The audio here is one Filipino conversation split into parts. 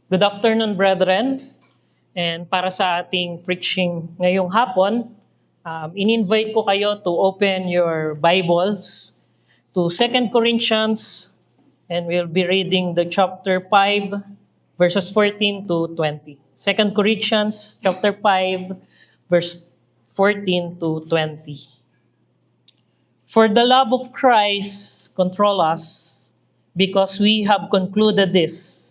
Good afternoon, brethren. And para sa ating preaching ngayong hapon, in-invite ko kayo to open your Bibles to 2 Corinthians, and we'll be reading the chapter 5, verses 14 to 20. 2 Corinthians chapter 5, verse 14 to 20. For the love of Christ control us, because we have concluded this,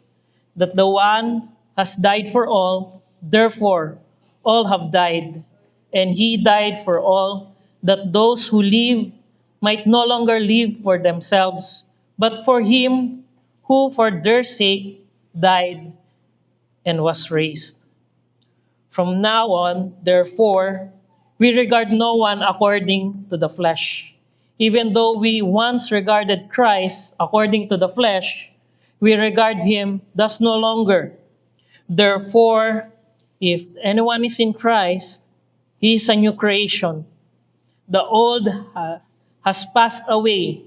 that the one has died for all, therefore all have died. And he died for all, that those who live might no longer live for themselves, but for him who for their sake died and was raised. From now on, therefore, we regard no one according to the flesh. Even though we once regarded Christ according to the flesh, we regard him thus no longer. Therefore, if anyone is in Christ, he is a new creation. The old has passed away.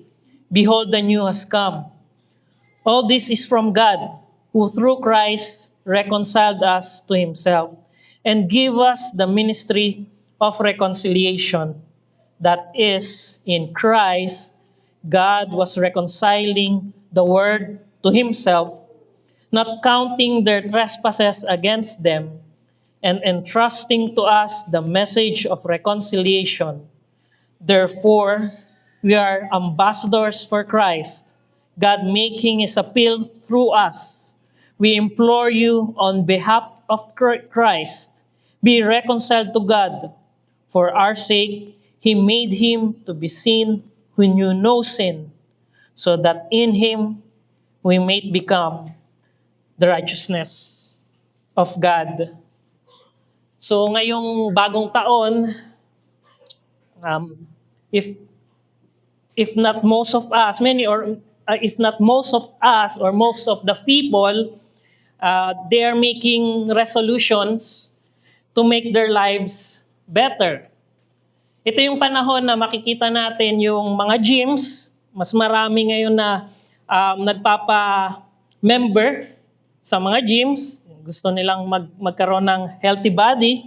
Behold, the new has come. All this is from God, who through Christ reconciled us to himself and gave us the ministry of reconciliation. That is, in Christ, God was reconciling the world to himself, not counting their trespasses against them, and entrusting to us the message of reconciliation. Therefore, we are ambassadors for Christ, God making his appeal through us. We implore you on behalf of Christ, be reconciled to God. For our sake, he made him to be sin who knew no sin, so that in him we may become the righteousness of God. So ngayong bagong taon, if not most of us, if not most of us or most of the people, they are making resolutions to make their lives better. Ito yung panahon na makikita natin yung mga gyms, mas marami ngayon na nagpapa-member sa mga gyms, gusto nilang magkaroon ng healthy body.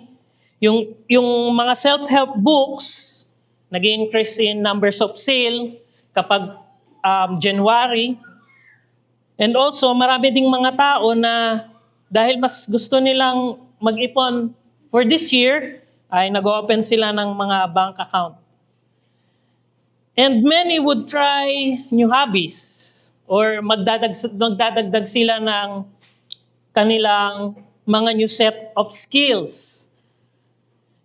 Yung mga self-help books, nag-increase in numbers of sale kapag January. And also, marami ding mga tao na dahil mas gusto nilang mag-ipon for this year, ay nag-open sila ng mga bank account. And many would try new hobbies or magdadagdag sila ng kanilang mga new set of skills.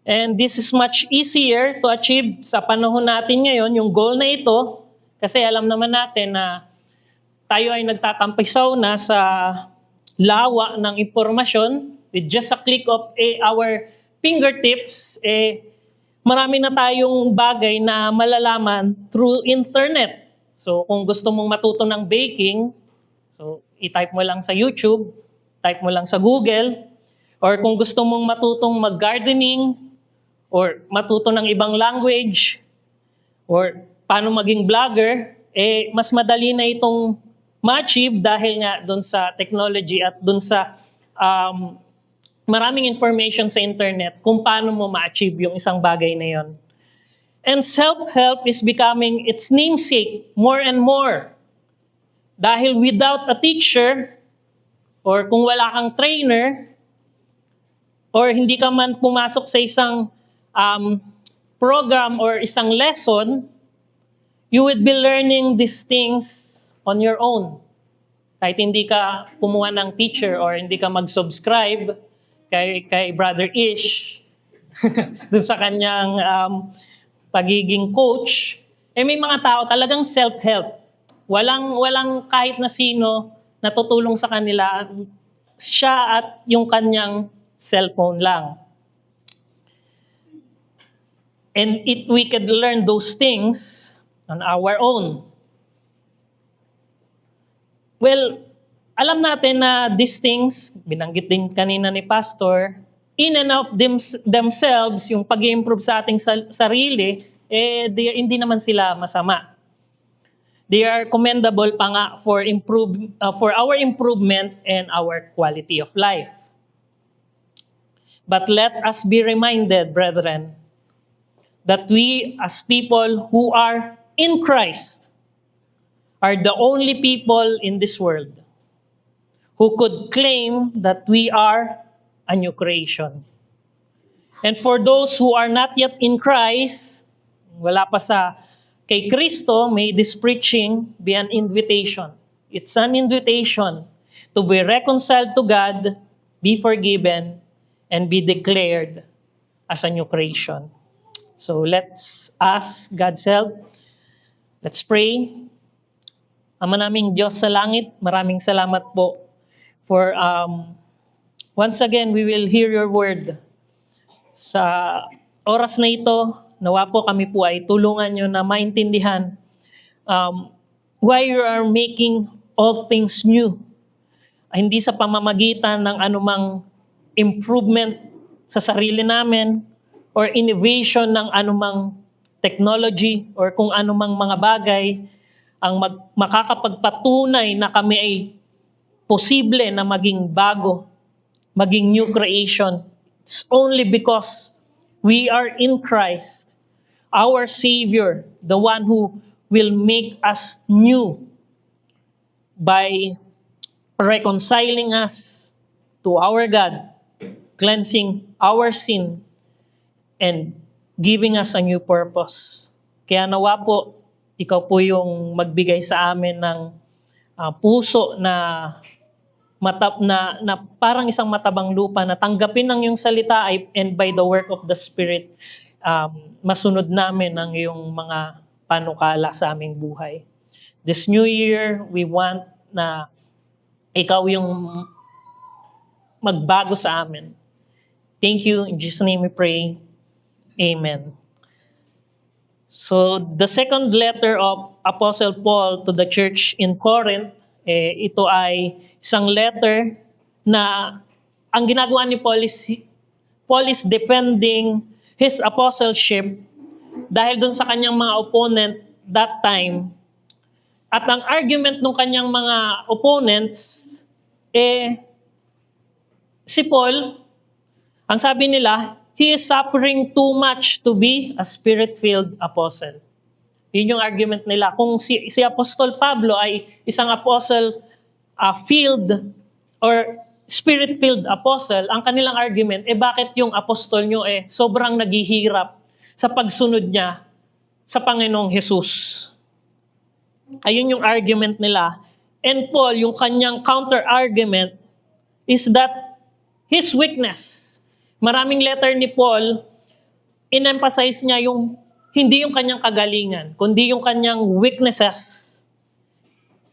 And this is much easier to achieve sa panahon natin ngayon, yung goal na ito, kasi alam naman natin na tayo ay nagtatampisaw na sa lawa ng impormasyon. With just a click of our fingertips, marami na tayong bagay na malalaman through internet. So kung gusto mong matuto ng baking, so i-type mo lang sa YouTube, type mo lang sa Google, or kung gusto mong matutong mag-gardening, or matuto ng ibang language, or paano maging vlogger, mas madali na itong ma-achieve dahil nga doon sa technology at doon sa maraming information sa internet kung paano mo ma-achieve yung isang bagay na yon. And self-help is becoming its namesake more and more. Dahil without a teacher, or kung wala kang trainer, or hindi ka man pumasok sa isang program or isang lesson, you would be learning these things on your own. Kahit hindi ka kumuha ng teacher or hindi ka mag-subscribe kay Brother Ish, dun sa kanyang pagiging coach, may mga tao talagang self-help. Walang kahit na sino na tutulong sa kanila, siya at yung kanyang cellphone lang. And we could learn those things on our own. Well, alam natin na these things, binanggit din kanina ni Pastor, in and of themselves, yung pag-improve sa ating sarili, hindi naman sila masama. They are commendable pa nga for for our improvement and our quality of life. But let us be reminded, brethren, that we as people who are in Christ are the only people in this world who could claim that we are a new creation. And for those who are not yet in Christ, wala pa sa kay Kristo, may this preaching be an invitation. It's an invitation to be reconciled to God, be forgiven, and be declared as a new creation. So let's ask God's help. Let's pray. Ama naming Diyos sa langit, maraming salamat po for once again we will hear your word. Sa oras na ito, nawa po kami po ay tulungan nyo na maintindihan why you are making all things new. Hindi sa pamamagitan ng anumang improvement sa sarili namin or innovation ng anumang technology or kung anumang mga bagay ang makakapagpatunay na kami ay posible na maging bago, maging new creation. It's only because we are in Christ, our Savior, the one who will make us new by reconciling us to our God, cleansing our sin, and giving us a new purpose. Kaya nawa po, ikaw po yung magbigay sa amin ng puso na parang isang matabang lupa na tanggapin ng iyong salita and by the work of the Spirit, masunod namin ang iyong mga panukala sa aming buhay. This new year, we want na ikaw yung magbago sa amin. Thank you. In Jesus' name we pray. Amen. So, the second letter of Apostle Paul to the church in Corinth, ito ay isang letter na ang ginagawa ni Paul is defending his apostleship dahil dun sa kanyang mga opponent that time. At ang argument ng kanyang mga opponents, si Paul, ang sabi nila, he is suffering too much to be a spirit-filled apostle. Yun yung argument nila. Kung si Apostol Pablo ay isang apostle filled or spirit-filled apostle, ang kanilang argument, bakit yung apostol nyo sobrang naghihirap sa pagsunod niya sa Panginoong Jesus? Ayun yung argument nila. And Paul, yung kanyang counter-argument is that his weakness. Maraming letter ni Paul, in-emphasize niya hindi yung kanyang kagalingan, kundi yung kanyang weaknesses.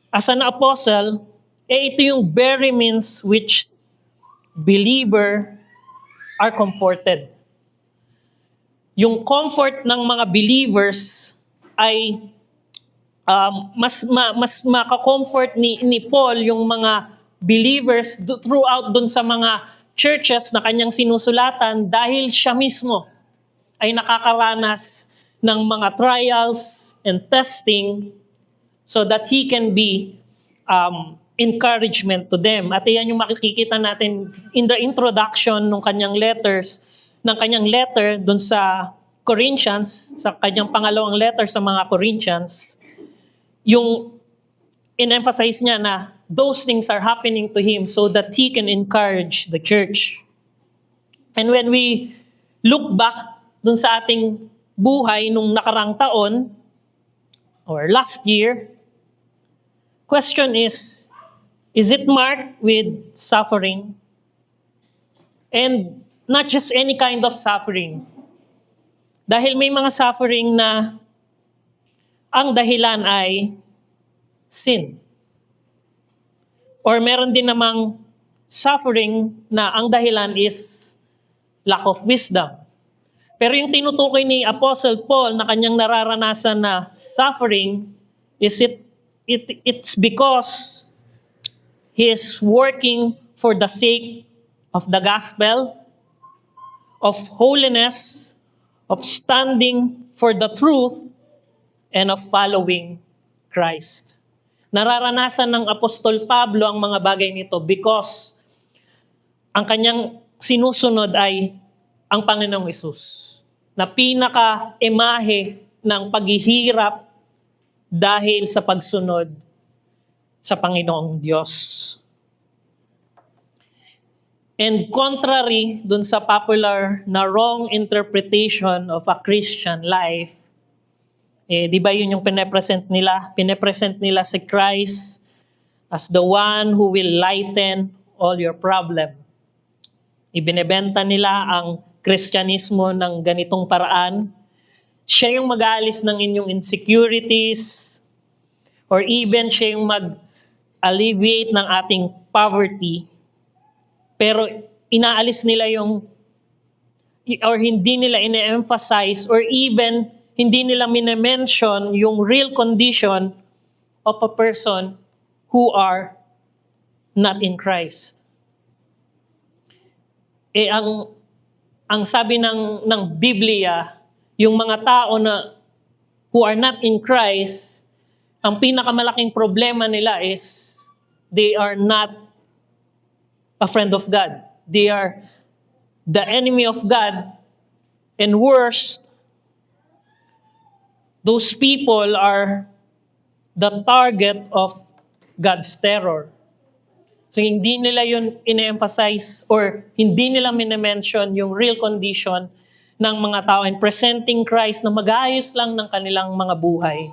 As an apostle, ito yung very means which believer are comforted. Yung comfort ng mga believers ay mas maka-comfort ni Paul yung mga believers throughout dun sa mga churches na kanyang sinusulatan dahil siya mismo ay nakakaranas ng mga trials and testing so that he can be encouragement to them. At iyan yung makikita natin in the introduction ng kanyang letter dun sa Corinthians, sa kanyang pangalawang letter sa mga Corinthians, yung in-emphasize niya na those things are happening to him so that he can encourage the church. And when we look back dun sa ating buhay nung nakarang taon or last year, question is it marked with suffering? And not just any kind of suffering. Dahil may mga suffering na ang dahilan ay sin. Or meron din namang suffering na ang dahilan is lack of wisdom. Pero yung tinutukoy ni Apostle Paul na kanyang nararanasan na suffering, it's because he is working for the sake of the gospel, of holiness, of standing for the truth, and of following Christ. Nararanasan ng Apostol Pablo ang mga bagay nito because ang kanyang sinusunod ay ang Panginoong Hesus, na pinaka-imahe ng paghihirap dahil sa pagsunod sa Panginoong Diyos. And contrary dun sa popular na wrong interpretation of a Christian life, di ba yun yung pinepresent nila? Pinepresent nila si Christ as the one who will lighten all your problem. Ibinebenta nila ang Kristyanismo ng ganitong paraan. Siya yung mag-aalis ng inyong insecurities, or even siya yung mag-alleviate ng ating poverty. Pero inaalis nila yung, or hindi nila ine-emphasize, or even hindi nila mine-mention yung real condition of a person who are not in Christ. Ang sabi ng Biblia, yung mga tao na who are not in Christ, ang pinakamalaking problema nila is they are not a friend of God. They are the enemy of God. And worst, those people are the target of God's terror. So hindi nila yun ine-emphasize or hindi nila mine-mention yung real condition ng mga tao and presenting Christ na mag-aayos lang ng kanilang mga buhay.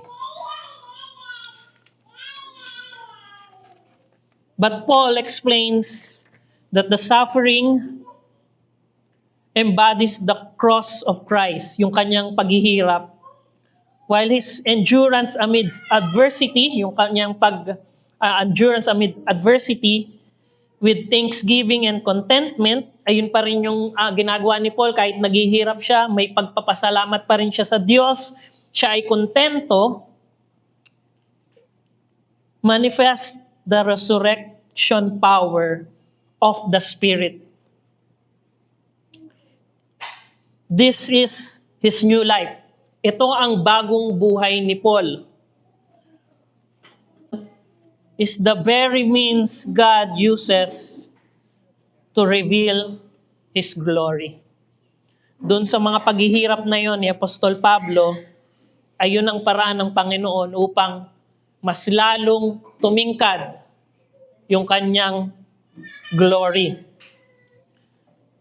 But Paul explains that the suffering embodies the cross of Christ, yung kanyang paghihirap. While his endurance amidst adversity, yung kanyang endurance amid adversity with thanksgiving and contentment, ayun pa rin yung ginagawa ni Paul kahit naghihirap siya, may pagpapasalamat pa rin siya sa Diyos, siya ay kontento, manifest the resurrection power of the Spirit. This is his new life. Ito ang bagong buhay ni Paul. Is the very means God uses to reveal His glory. Doon sa mga paghihirap na yon ni Apostol Pablo, ayun ang paraan ng Panginoon upang mas lalong tumingkad yung kanyang glory.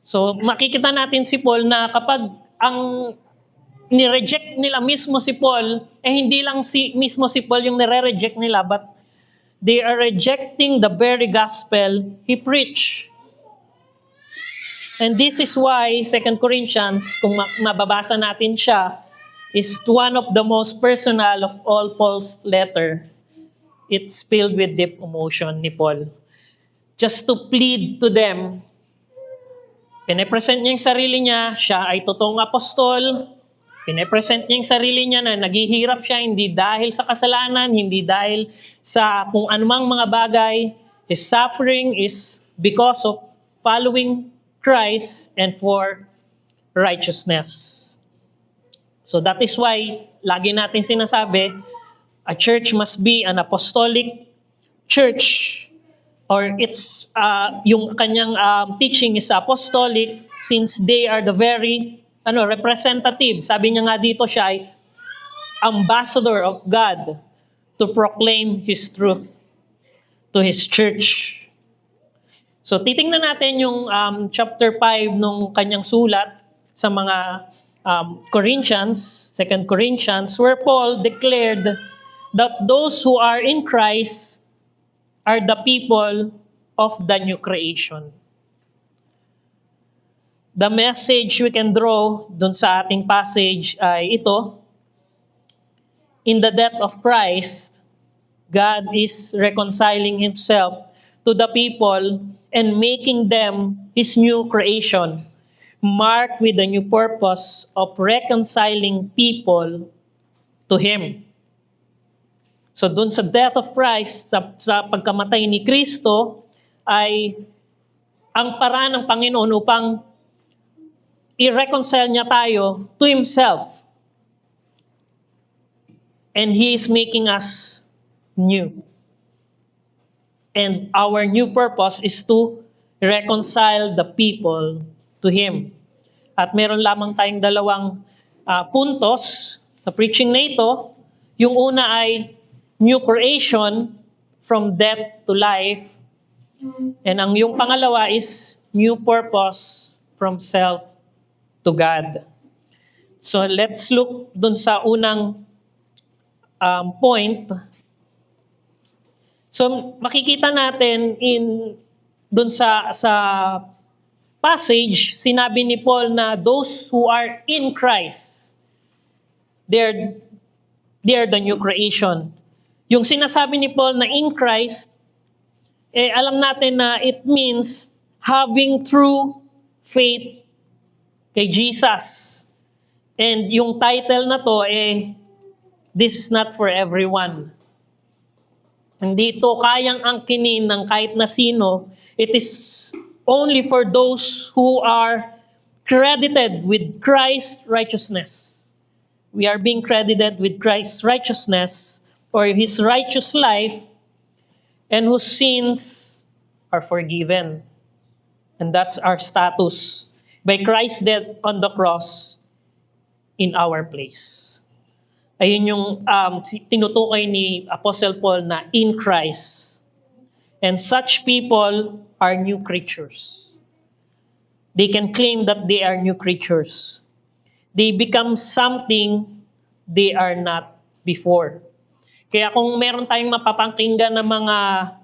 So makikita natin si Paul na kapag ang nireject nila mismo si Paul, hindi lang mismo si Paul yung nire-reject nila, but they are rejecting the very gospel he preached. And this is why 2 Corinthians, kung mababasa natin siya, is one of the most personal of all Paul's letter. It's filled with deep emotion ni Paul. Just to plead to them, pinipresent niya yung sarili niya, siya ay totoong apostol. Pinipresent niya yung sarili niya na naghihirap siya hindi dahil sa kasalanan, hindi dahil sa kung anumang mga bagay. His suffering is because of following Christ and for righteousness. So that is why lagi natin sinasabi, a church must be an apostolic church, or it's yung kanyang teaching is apostolic since they are the very representative. Sabi niya nga dito, siya ay ambassador of God to proclaim His truth to His church. So titingnan natin yung chapter 5 nung kanyang sulat sa mga Corinthians, 2 Corinthians, where Paul declared that those who are in Christ are the people of the new creation. The message we can draw dun sa ating passage ay ito. In the death of Christ, God is reconciling Himself to the people and making them His new creation, marked with the new purpose of reconciling people to Him. So dun sa death of Christ, sa pagkamatay ni Kristo, ay ang paraan ng Panginoon upang i-reconcile niya tayo to Himself. And He is making us new. And our new purpose is to reconcile the people to Him. At meron lamang tayong dalawang puntos sa preaching na ito. Yung una ay new creation from death to life. And yung pangalawa is new purpose from self to God. So let's look dun sa unang point. So makikita natin dun sa passage, sinabi ni Paul na those who are in Christ, they are the new creation. Yung sinasabi ni Paul na in Christ, alam natin na it means having true faith kay Jesus. And yung title na to, this is not for everyone. Hindi ito kayang angkinin ng kahit na sino. It is only for those who are credited with Christ's righteousness. We are being credited with Christ's righteousness or His righteous life, and whose sins are forgiven. And that's our status by Christ's death on the cross in our place. Ayun yung tinutukoy ni Apostle Paul na in Christ. And such people are new creatures. They can claim that they are new creatures. They become something they are not before. Kaya kung meron tayong mapapakinggan ng mga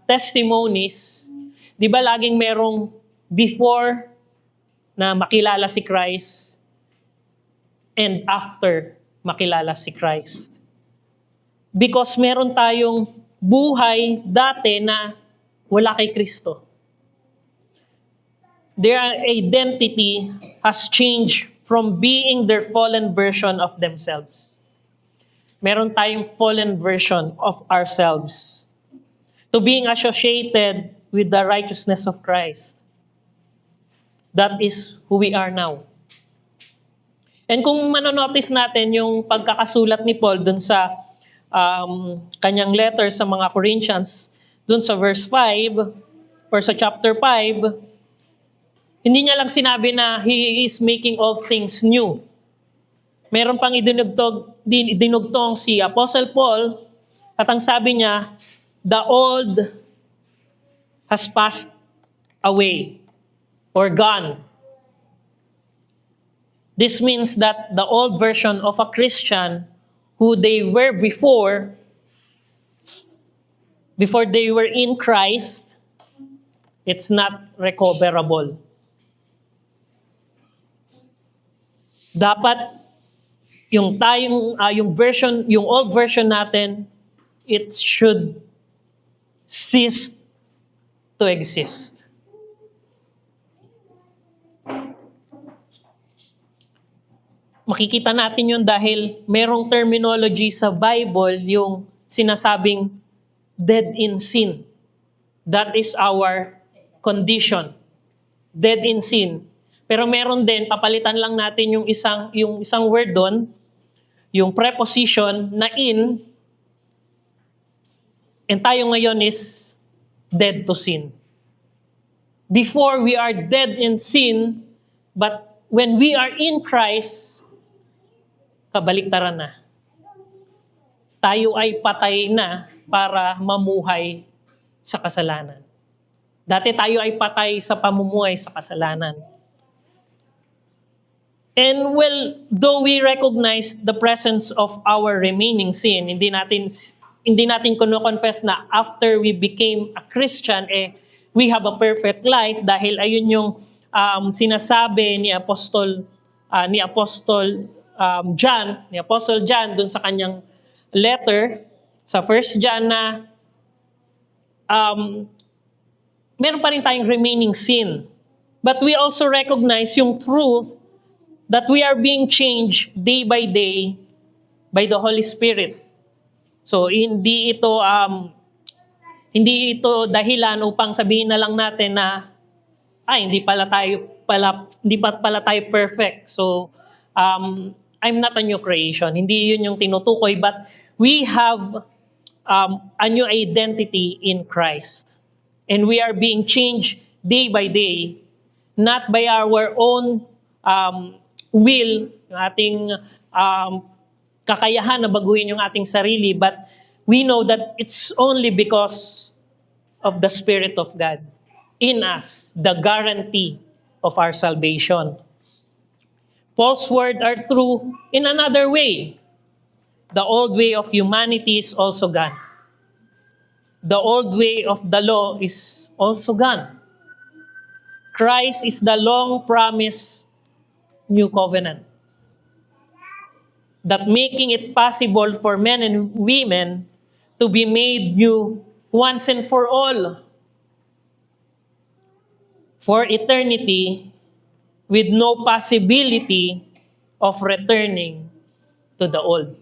testimonies, di ba laging merong before na makilala si Christ and after makilala si Christ. Because meron tayong buhay dati na wala kay Kristo. Their identity has changed from being their fallen version of themselves. Meron tayong fallen version of ourselves to being associated with the righteousness of Christ. That is who we are now. And kung manonotice natin yung pagkakasulat ni Paul dun sa kanyang letter sa mga Corinthians, dun sa verse 5 or sa chapter 5, hindi niya lang sinabi na He is making all things new. Meron pang dinugtong si Apostle Paul at ang sabi niya, the old has passed away or gone. This means that the old version of a Christian who they were before they were in Christ, it's not recoverable. Dapat yung old version natin, it should cease to exist. Makikita natin yun dahil merong terminology sa Bible yung sinasabing dead in sin. That is our condition. Dead in sin. Pero meron din, papalitan lang natin yung isang word doon, yung preposition na in, and tayo ngayon is dead to sin. Before we are dead in sin, but when we are in Christ, kabaliktaran na. Tayo ay patay na para mamuhay sa kasalanan. Dati tayo ay patay sa pamumuhay sa kasalanan. And though we recognize the presence of our remaining sin, hindi natin confess na after we became a Christian, we have a perfect life dahil ayun yung sinasabi ni Apostle John dun sa kanyang letter sa 1 John na meron pa rin tayong remaining sin. But we also recognize yung truth that we are being changed day by day by the Holy Spirit. So hindi ito dahilan upang sabihin na lang natin na hindi pa pala tayo perfect. So I'm not a new creation. Hindi yun yung tinutukoy, but we have a new identity in Christ. And we are being changed day by day, not by our own will, yung ating kakayahan na baguhin yung ating sarili, but we know that it's only because of the Spirit of God in us, the guarantee of our salvation. Paul's words are true in another way. The old way of humanity is also gone. The old way of the law is also gone. Christ is the long-promised new covenant, that making it possible for men and women to be made new once and for all, for eternity, with no possibility of returning to the old.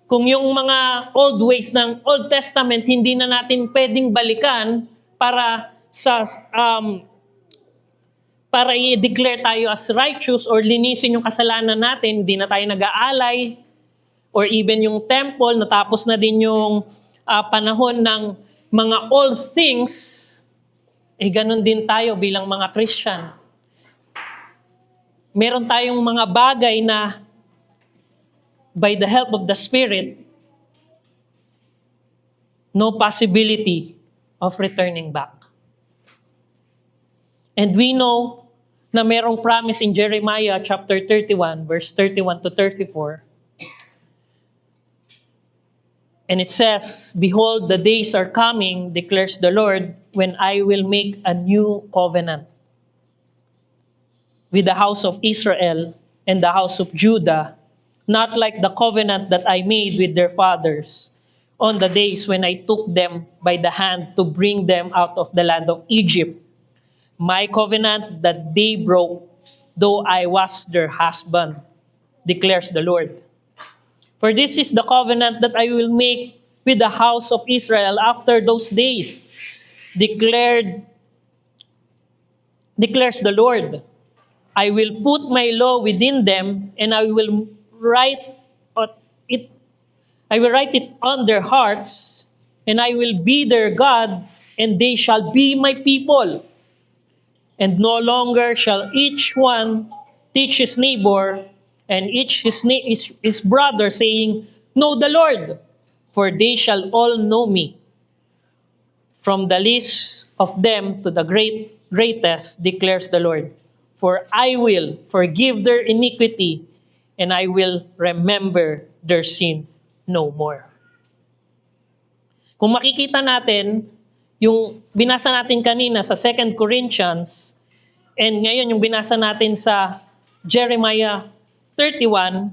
Kung yung mga old ways ng Old Testament hindi na natin pwedeng balikan para para i-declare tayo as righteous or linisin yung kasalanan natin, hindi na tayo nag-aalay, or even yung temple, natapos na din yung panahon ng mga old things, ganun din tayo bilang mga Christian. Meron tayong mga bagay na by the help of the Spirit, no possibility of returning back. And we know na merong promise in Jeremiah chapter 31, verse 31 to 34. And it says, "Behold, the days are coming, declares the Lord, when I will make a new covenant with the house of Israel and the house of Judah, not like the covenant that I made with their fathers on the days when I took them by the hand to bring them out of the land of Egypt. My covenant that they broke, though I was their husband, declares the Lord. For this is the covenant that I will make with the house of Israel after those days, declares the Lord. I will put my law within them, and I will write it on their hearts, and I will be their God, and they shall be my people. And no longer shall each one teach his neighbor and each his brother, saying, Know the Lord, for they shall all know me, from the least of them to the greatest, declares the Lord. For I will forgive their iniquity, and I will remember their sin no more." Kung makikita natin, yung binasa natin kanina sa 2 Corinthians, and ngayon yung binasa natin sa Jeremiah 31,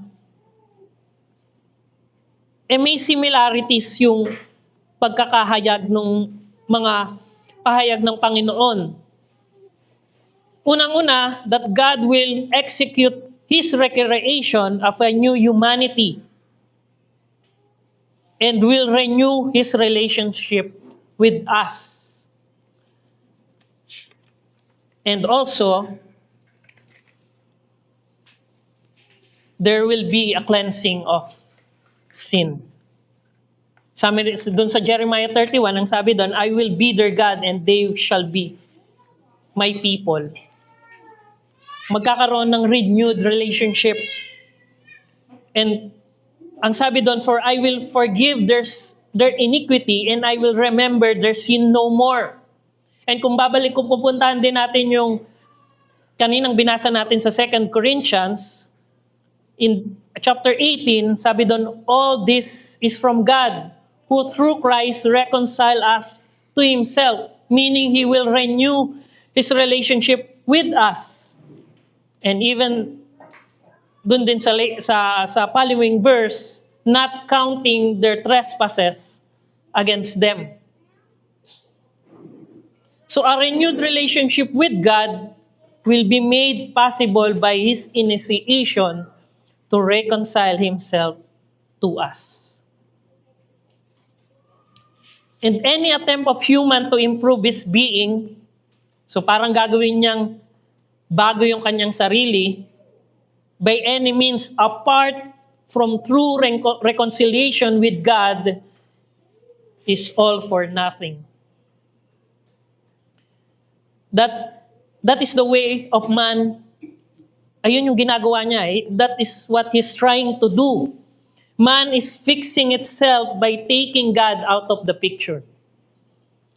may similarities yung pagkakahayag ng mga pahayag ng Panginoon. Unang-una, that God will execute His recreation of a new humanity and will renew His relationship with us. And also, there will be a cleansing of sin. Sabi doon sa Jeremiah 31, ang sabi doon, I will be their God and they shall be my people. Magkakaroon ng renewed relationship. And ang sabi doon, for I will forgive their iniquity and I will remember their sin no more. And kung kung pupuntahan din natin yung kaninang binasa natin sa 2 Corinthians, in chapter 18, sabi doon, all this is from God, who through Christ reconcile us to Himself, meaning He will renew His relationship with us. And even doon din sa following verse, not counting their trespasses against them. So a renewed relationship with God will be made possible by His initiation to reconcile Himself to us. And any attempt of human to improve his being, so parang gagawin niyang bago yung kanyang sarili, by any means apart from true reconciliation with God, is all for nothing. That is the way of man. Ayun yung ginagawa niya. That is what he's trying to do. Man is fixing itself by taking God out of the picture.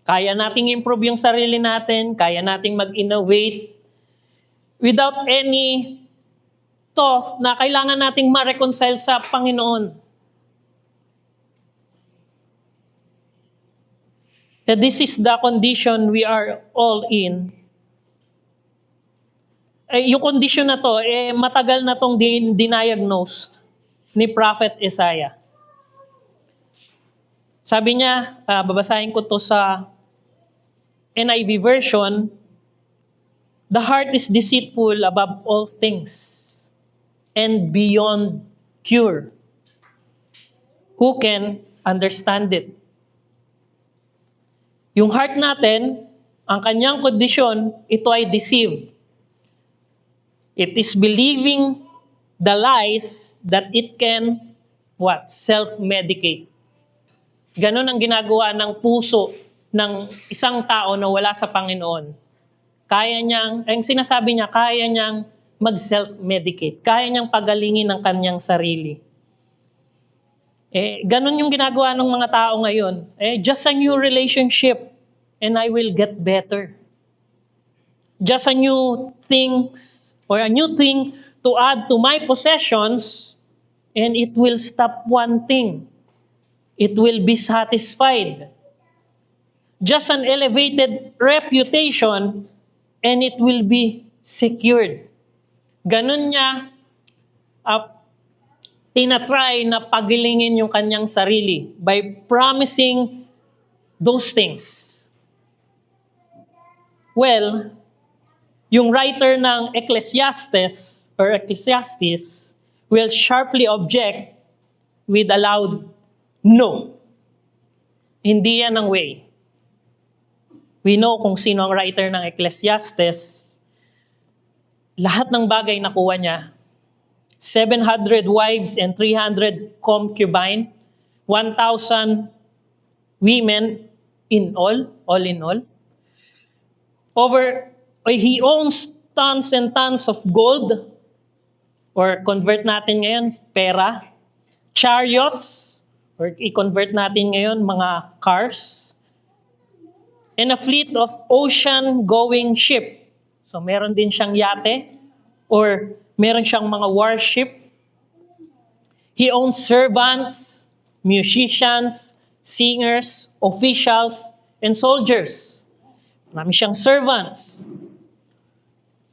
Kaya nating improve yung sarili natin, kaya nating mag-innovate without any thought na kailangan nating ma-reconcile sa Panginoon. That this is the condition we are all in. Yung condition na to, matagal na tong diniagnosed ni Prophet Isaiah. Sabi niya, babasahin ko to sa NIV version, the heart is deceitful above all things and beyond cure. Who can understand it? Yung heart natin, ang kanyang kondisyon, ito ay deceived. It is believing the lies that it can, self-medicate. Ganon ang ginagawa ng puso ng isang tao na wala sa Panginoon. Kaya niyang, ang sinasabi niya, kaya niyang mag-self-medicate. Kaya niyang pagalingin ang kanyang sarili. Ganon yung ginagawa ng mga tao ngayon. Just a new relationship and I will get better. Just a new things or a new thing to add to my possessions, and it will stop one thing. It will be satisfied. Just an elevated reputation, and it will be secured. Ganun niya tinatry na pagilingin yung kanyang sarili by promising those things. Well, yung writer ng Ecclesiastes will sharply object with a loud no. Hindi yan ang way. We know kung sino ang writer ng Ecclesiastes. Lahat ng bagay nakuha niya. 700 wives and 300 concubine. 1,000 women in all in all. He owns tons and tons of gold, or convert natin ngayon, pera, chariots, or i-convert natin ngayon, mga cars, and a fleet of ocean-going ship. So meron din siyang yate, or meron siyang mga warship. He owns servants, musicians, singers, officials, and soldiers. Marami siyang servants.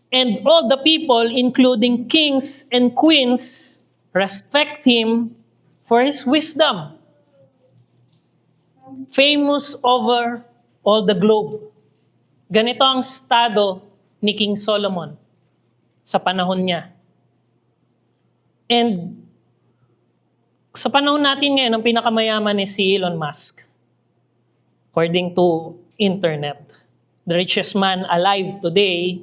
And all the people, including kings and queens, respect him for his wisdom. Famous over all the globe. Ganito ang estado ni King Solomon sa panahon niya. And sa panahon natin ngayon, ang pinakamayaman is si Elon Musk. According to internet. The richest man alive today.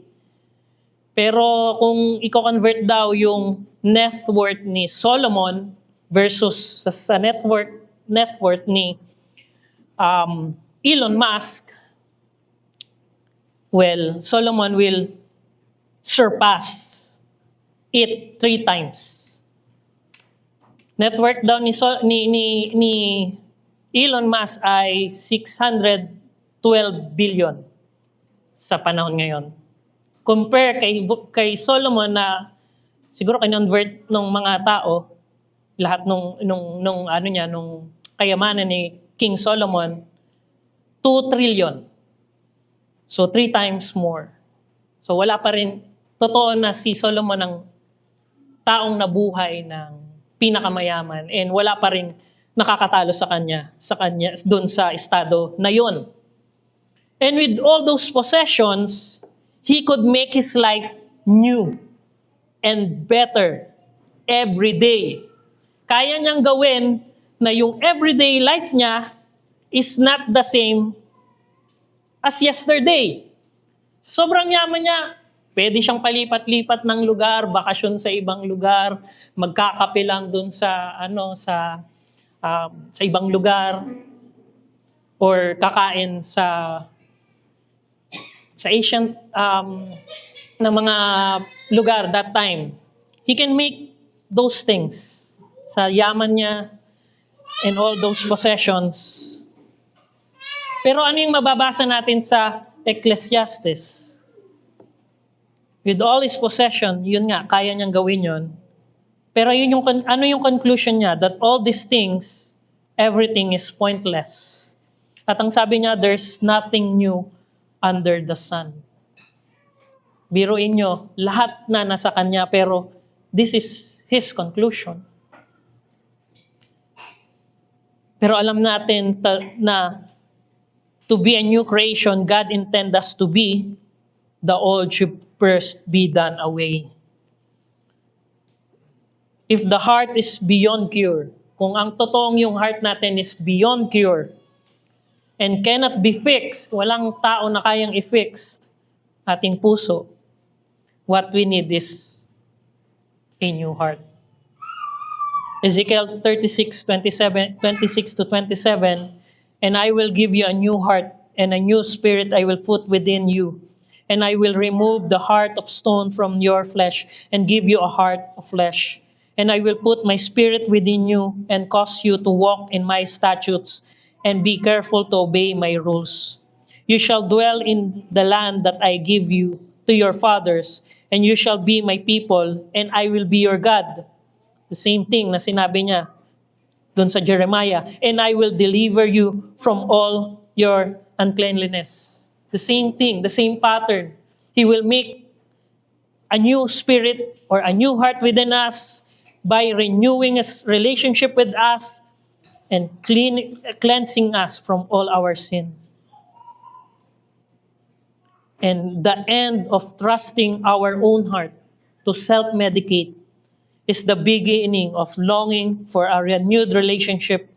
Pero kung i-convert daw yung net worth ni Solomon versus sa net worth ni Elon Musk, well, Solomon will surpass it 3 times. Net worth daw ni Elon Musk ay 612 billion sa panahon ngayon. Compare kay Solomon na siguro kinonvert ng mga tao lahat nung kayamanan ni King Solomon 2 trillion. So 3 times more. So wala pa rin totoo na si Solomon ang taong nabuhay ng pinakamayaman and wala pa rin nakakatalo sa kanya doon sa estado na yon. And with all those possessions, he could make his life new and better every day. Kaya niyang gawin na yung everyday life niya is not the same as yesterday. Sobrang yaman niya. Pwede siyang palipat-lipat ng lugar, bakasyon sa ibang lugar, magkakape lang dun sa ibang lugar. or kakain sa ancient na mga lugar that time. He can make those things sa yaman niya and all those possessions. Pero ano yung mababasa natin sa Ecclesiastes? With all his possession, yun nga, kaya niyang gawin yun. Pero yun yung, ano yung conclusion niya? That all these things, everything is pointless. At ang sabi niya, there's nothing new under the sun. Biruin nyo, lahat na nasa kanya, pero this is his conclusion. Pero alam natin na to be a new creation, God intends us to be, the old should first be done away. If the heart is beyond cure, kung ang totoong yung heart natin is beyond cure, and cannot be fixed, walang tao na kayang i-fix ating puso, what we need is a new heart. Ezekiel 36:26 to 27, and I will give you a new heart, and a new spirit I will put within you. And I will remove the heart of stone from your flesh, and give you a heart of flesh. And I will put my spirit within you, and cause you to walk in my statutes, and be careful to obey my rules. You shall dwell in the land that I give you to your fathers, and you shall be my people, and I will be your God. The same thing na sinabi niya doon sa Jeremiah. And I will deliver you from all your uncleanliness. The same thing, the same pattern. He will make a new spirit or a new heart within us by renewing his relationship with us and cleansing us from all our sin. And the end of trusting our own heart to self-medicate is the beginning of longing for a renewed relationship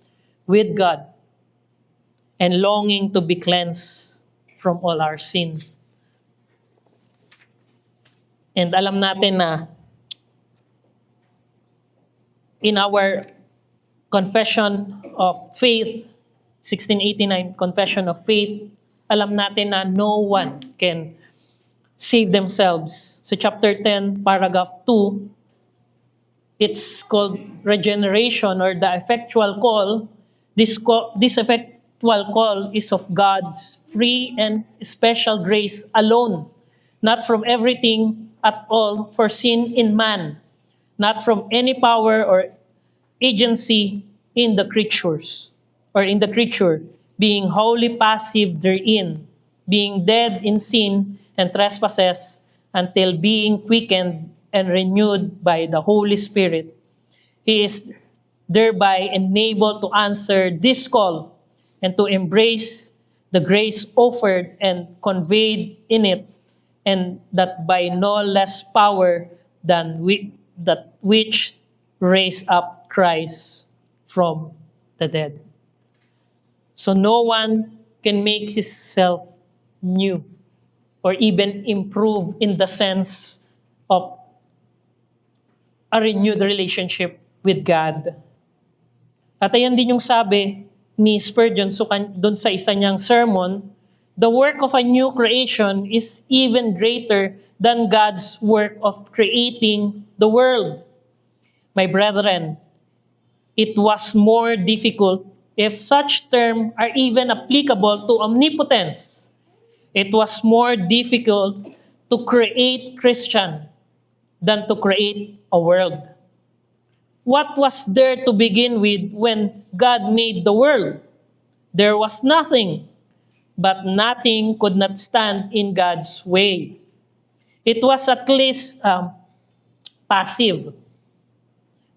with God and longing to be cleansed from all our sin. And alam natin na in our confession of faith, 1689 confession of faith, alam natin na no one can save themselves. So chapter 10, paragraph 2, it's called regeneration or the effectual call. This effectual call is of God's free and special grace alone, not from everything at all foreseen in man, not from any power or agency in the creatures, or in the creature, being wholly passive therein, being dead in sin and trespasses, until being quickened and renewed by the Holy Spirit, he is thereby enabled to answer this call and to embrace the grace offered and conveyed in it, and that by no less power than that which raised up Christ from the dead. So no one can make himself new or even improve in the sense of a renewed relationship with God. At ayan din yung sabi ni Spurgeon doon sa isa niyang sermon, the work of a new creation is even greater than God's work of creating the world. My brethren, it was more difficult, if such terms are even applicable to omnipotence. It was more difficult to create Christian than to create a world. What was there to begin with when God made the world? There was nothing, but nothing could not stand in God's way. It was at least passive.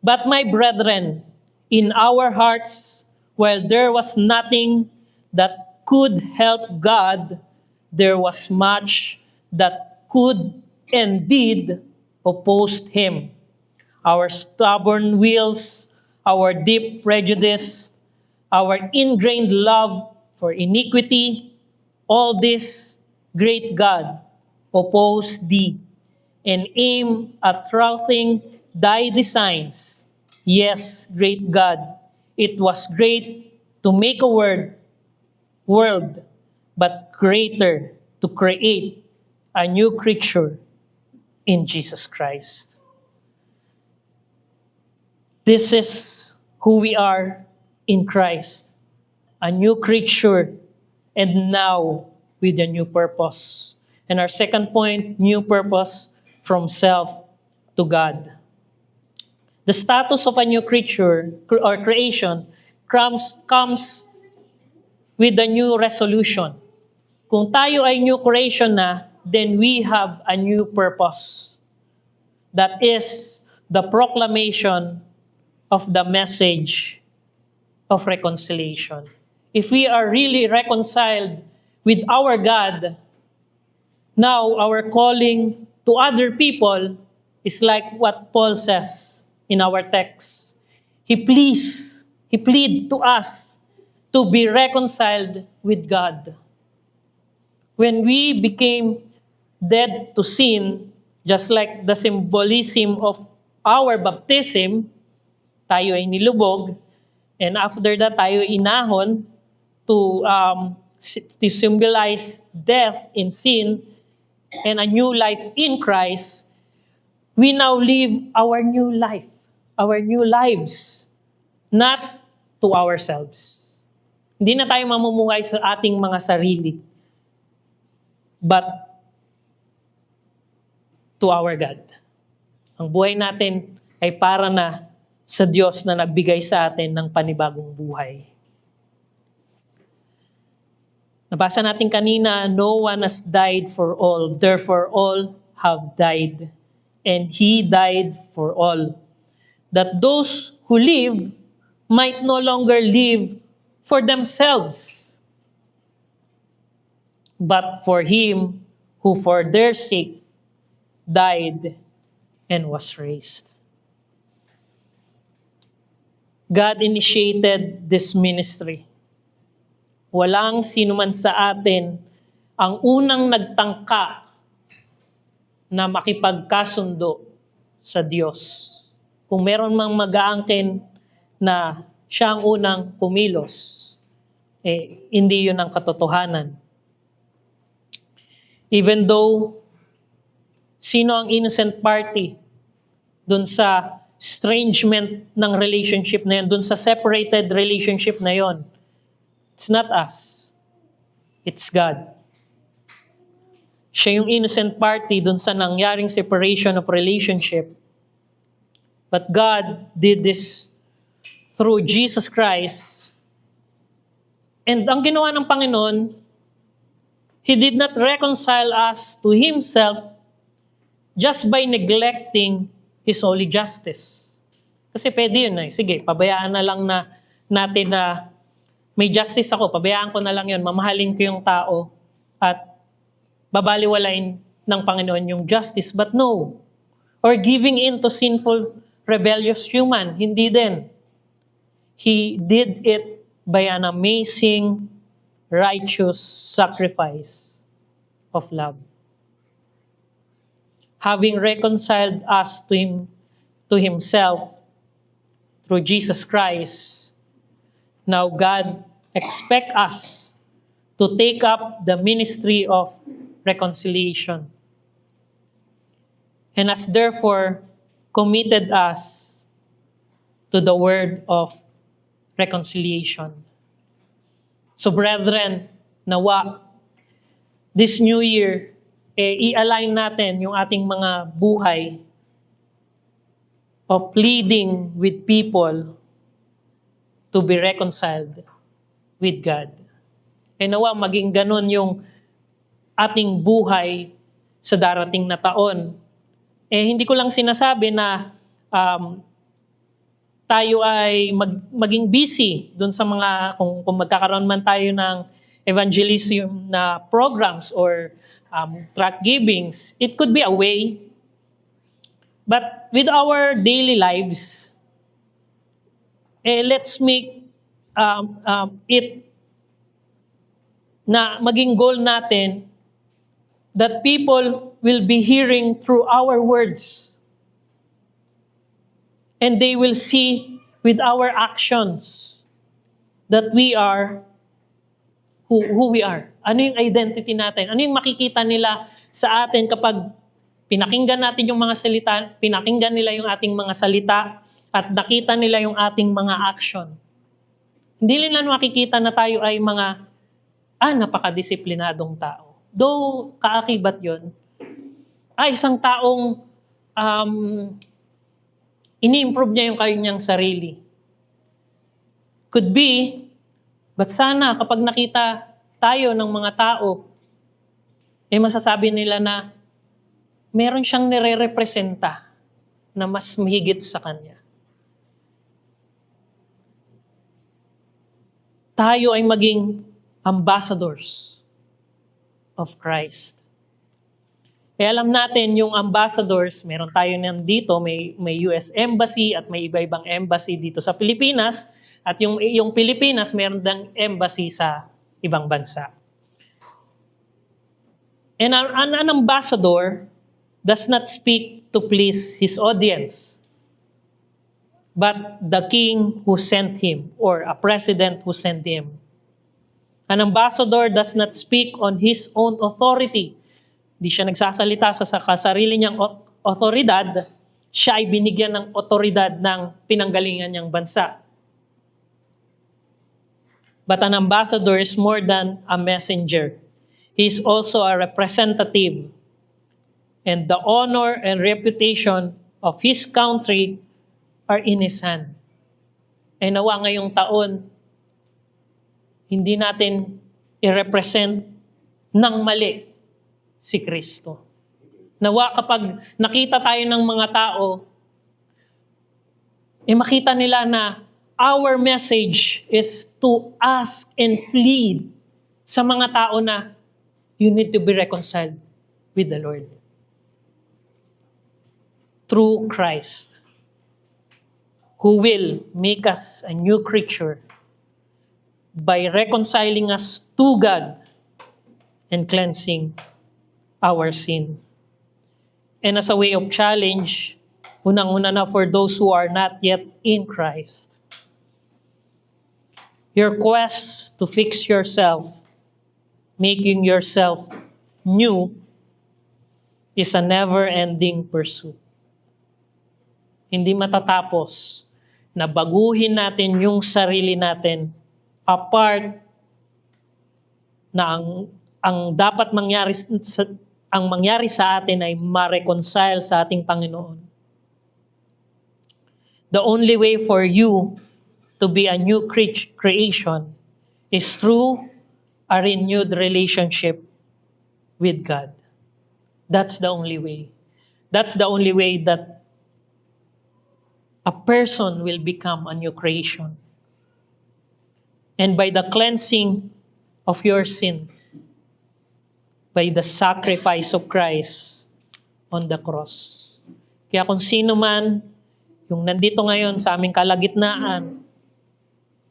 But my brethren, in our hearts, while there was nothing that could help God, there was much that could and did oppose him. Our stubborn wills, our deep prejudice, our ingrained love for iniquity, all this great God opposed thee, and aim at thwarting thy designs. Yes, great God, it was great to make a word world, but greater, to create a new creature in Jesus Christ. This is who we are in Christ, a new creature, and now with a new purpose. And our second point, new purpose from self to God. The status of a new creature or creation comes with a new resolution. Kung tayo ay new creation na, then we have a new purpose. That is the proclamation of the message of reconciliation. If we are really reconciled with our God, now our calling to other people is like what Paul says in our text. He plead to us to be reconciled with God. When we became dead to sin, just like the symbolism of our baptism, tayo ay nilubog, and after that tayo inahon to symbolize death in sin and a new life in Christ. We now live our new life, our new lives, not to ourselves. Hindi na tayo mamumuhay sa ating mga sarili, but to our God. Ang buhay natin ay para na sa Diyos na nagbigay sa atin ng panibagong buhay. Nabasa natin kanina, no one has died for all, therefore all have died. And He died for all, that those who live might no longer live for themselves, but for Him who for their sake died and was raised. God initiated this ministry. Walang sino man sa atin ang unang nagtangka na makipagkasundo sa Diyos. Kung meron mang mag-aangkin na siya ang unang kumilos, hindi yun ang katotohanan. Even though sino ang innocent party dun sa estrangement ng relationship na yun, dun sa separated relationship na yun, it's not us. It's God. Siya yung innocent party dun sa nangyaring separation of relationship. But God did this through Jesus Christ. And ang ginawa ng Panginoon, He did not reconcile us to Himself just by neglecting His holy justice. Kasi pwede yun eh. Sige, pabayaan na lang na natin na may justice ako, pabayaan ko na lang yun, mamahalin ko yung tao, at babaliwalain ng Panginoon yung justice. But no. Or giving in to sinful, rebellious human. Hindi din. He did it by an amazing, righteous sacrifice of love. Having reconciled us to Himself through Jesus Christ, now God expects us to take up the ministry of reconciliation, and has therefore committed us to the word of reconciliation. So brethren, nawa, this new year, i-align natin yung ating mga buhay of pleading with people to be reconciled with God. And nawa, maging ganun yung ating buhay sa darating na taon. Hindi ko lang sinasabi na tayo ay maging busy dun sa mga, kung magkakaroon man tayo ng evangelism na programs or tract givings. It could be a way. But with our daily lives, let's make it na maging goal natin that people will be hearing through our words. And they will see with our actions that we are who we are. Ano yung identity natin? Ano yung makikita nila sa atin kapag pinakinggan natin yung mga salita, pinakinggan nila yung ating mga salita, at nakita nila yung ating mga action. Hindi nila makikita na tayo ay mga, napakadisiplinadong tao. Though, kaakibat yun, isang taong ini-improve niya yung kanyang sarili. Could be, but sana kapag nakita tayo ng mga tao, masasabi nila na meron siyang nire-representa na mas mahigit sa kanya. Tayo ay maging ambassadors of Christ. Kaya alam natin yung ambassadors, meron tayo nandito, may US Embassy at may iba-ibang embassy dito sa Pilipinas. At yung Pilipinas, meron dang embassy sa ibang bansa. And an ambassador does not speak to please his audience, but the king who sent him, or a president who sent him. An ambassador does not speak on his own authority. Di siya nagsasalita sa sarili niyang otoridad, siya ay binigyan ng otoridad ng pinanggalingan niyang bansa. But an ambassador is more than a messenger. He is also a representative. And the honor and reputation of his country are in his hand. Ay nawa ngayong taon, hindi natin i-represent ng mali si Kristo. Nawa kapag nakita tayo ng mga tao, makita nila na our message is to ask and plead sa mga tao na you need to be reconciled with the Lord. Through Christ, who will make us a new creature by reconciling us to God and cleansing our sin. And as a way of challenge, unang-una na for those who are not yet in Christ, your quest to fix yourself, making yourself new, is a never-ending pursuit. Hindi matatapos na baguhin natin yung sarili natin apart na ang dapat mangyari sa atin ay ma-reconcile sa ating Panginoon. The only way for you to be a new creation is through a renewed relationship with God. That's the only way. That's the only way that a person will become a new creation. And by the cleansing of your sin, by the sacrifice of Christ on the cross. Kaya kung sino man yung nandito ngayon sa aming kalagitnaan,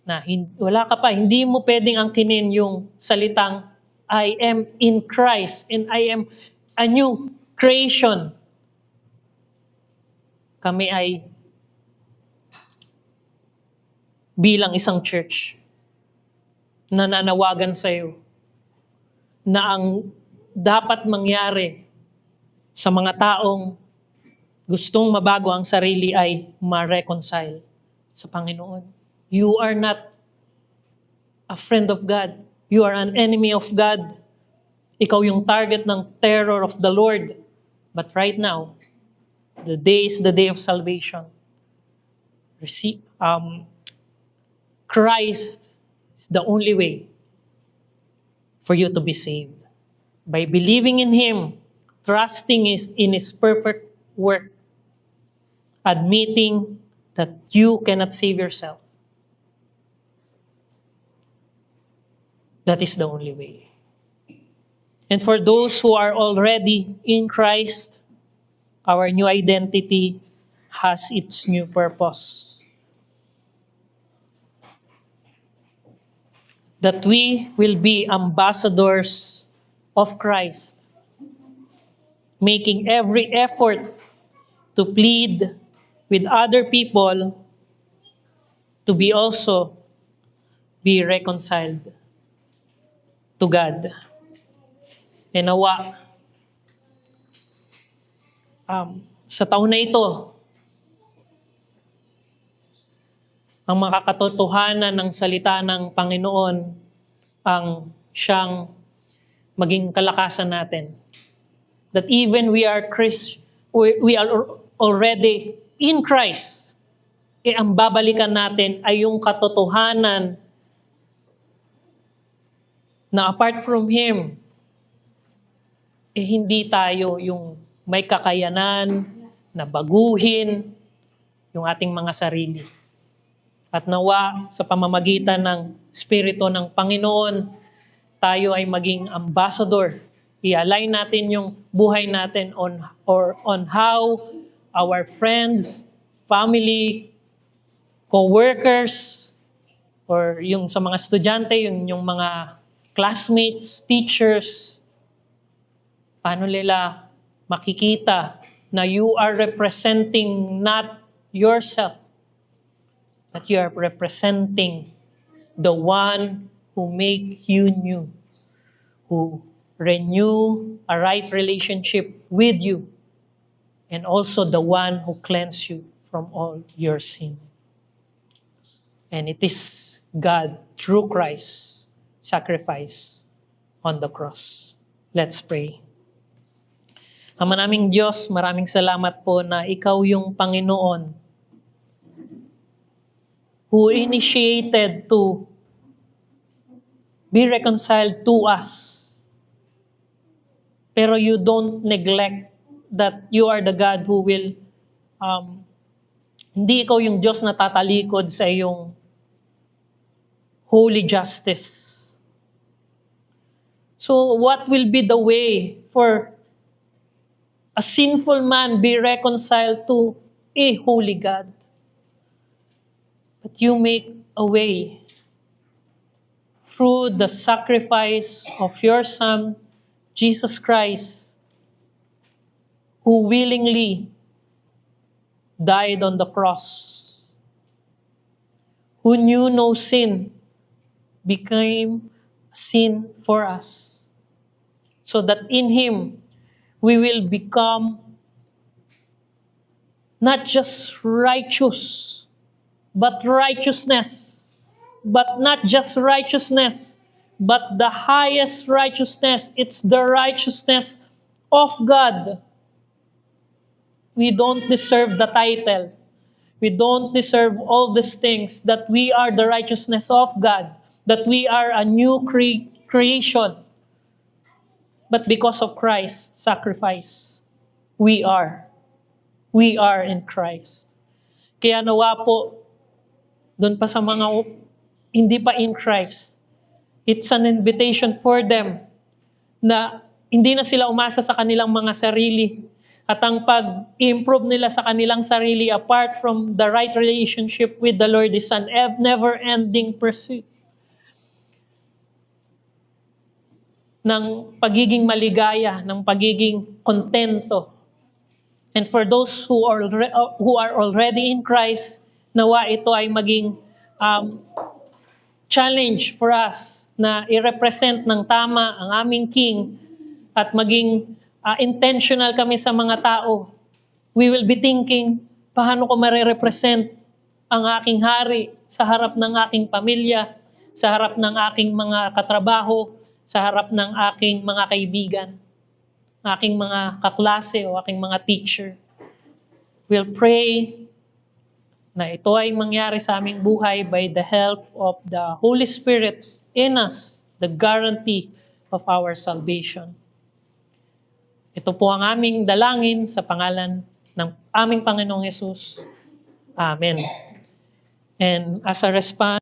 na wala ka pa, hindi mo pwedeng angkinin yung salitang, I am in Christ and I am a new creation. Kami ay bilang isang church, nananawagan sa iyo na ang dapat mangyari sa mga taong gustong mabago ang sarili ay ma-reconcile sa Panginoon. You are not a friend of God. You are an enemy of God. Ikaw yung target ng terror of the Lord. But right now, the day is the day of salvation. Christ is the only way for you to be saved. By believing in Him, trusting in His perfect work, admitting that you cannot save yourself. That is the only way. And for those who are already in Christ, our new identity has its new purpose. That we will be ambassadors of Christ, making every effort to plead with other people to be also be reconciled to God. And nawa, sa taon na ito, ang makakatotohanan ng salita ng Panginoon ang siyang maging kalakasan natin. That even we are already in Christ, ang babalikan natin ay yung katotohanan na apart from Him, hindi tayo yung may kakayanan na baguhin yung ating mga sarili. At nawa sa pamamagitan ng Espiritu ng Panginoon, tayo ay maging ambassador. I-align natin yung buhay natin on how our friends, family, co-workers, or yung sa mga estudyante, yung mga classmates, teachers, paano nila makikita na you are representing not yourself, but you are representing the one who make you new, who renew a right relationship with you, and also the one who cleanse you from all your sin. And it is God through Christ's sacrifice on the cross. Let's pray. Ama naming Diyos, maraming salamat po na Ikaw yung Panginoon who initiated to be reconciled to us. Pero you don't neglect that you are the God who will, hindi ikaw yung Diyos na tatalikod sa iyong holy justice. So what will be the way for a sinful man be reconciled to a holy God? But you make a way through the sacrifice of your Son, Jesus Christ, who willingly died on the cross, who knew no sin, became sin for us, so that in Him we will become not just righteous, but righteousness, but not just righteousness, but the highest righteousness. It's the righteousness of God. We don't deserve the title. We don't deserve all these things, that we are the righteousness of God, that we are a new creation. But because of Christ's sacrifice, we are in Christ. Kaya nawa po, doon pa sa mga hindi pa in Christ, it's an invitation for them na hindi na sila umasa sa kanilang mga sarili. At ang pag-improve nila sa kanilang sarili apart from the right relationship with the Lord is an never-ending pursuit ng pagiging maligaya, ng pagiging kontento. And for those who are already in Christ, nawa ito ay maging challenge for us na i-represent ng tama ang aming King at maging intentional kami sa mga tao. We will be thinking, paano ko marirepresent ang aking hari sa harap ng aking pamilya, sa harap ng aking mga katrabaho, sa harap ng aking mga kaibigan, aking mga kaklase o aking mga teacher. We'll pray na ito ay mangyari sa aming buhay by the help of the Holy Spirit in us, the guarantee of our salvation. Ito po ang aming dalangin sa pangalan ng aming Panginoong Yesus. Amen. And as a response,